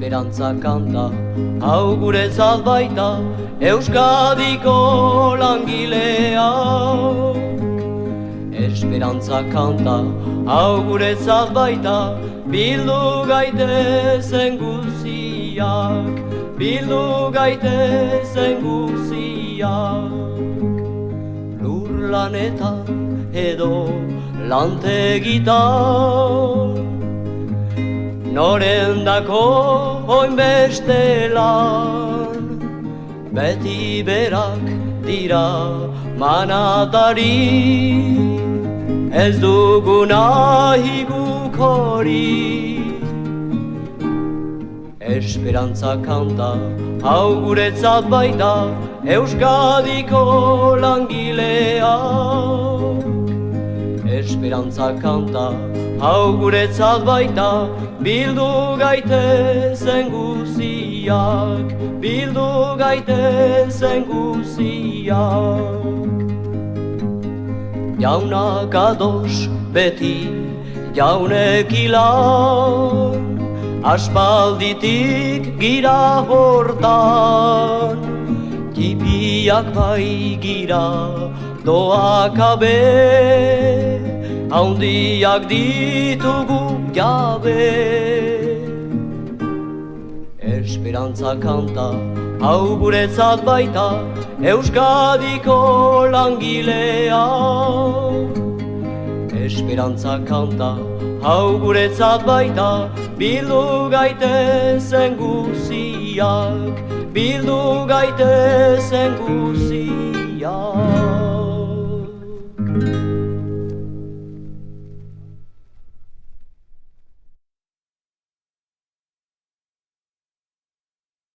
Esperantza kanta, hau guretzat baita, Euskadiko langileak. Esperantza kanta, hau guretzat baita, bildu gaitezen guziak, bildu gaitezen guziak. Lur lanetan edo lantegitan, norendako oinbeste lan, beti berak dira manatari, ez dugu nahi guk hori. Esperantza kanta, hau guretzat baita, Euskadiko langileak. Esperantza kanta, hau guretzat baita, bildu gaitezen guziak, bildu gaitezen guziak. Jaunak ados beti jaunek ilan, aspalditik gira hortan, tipiak bai gira doakabe, haundiak ditugu jabe. Esperantza kanta, hau guretzat baita, Euskadiko langileak. Esperantza kanta, hau guretzat baita, bildu gaitezen guziak, bildu gaitezen guziak.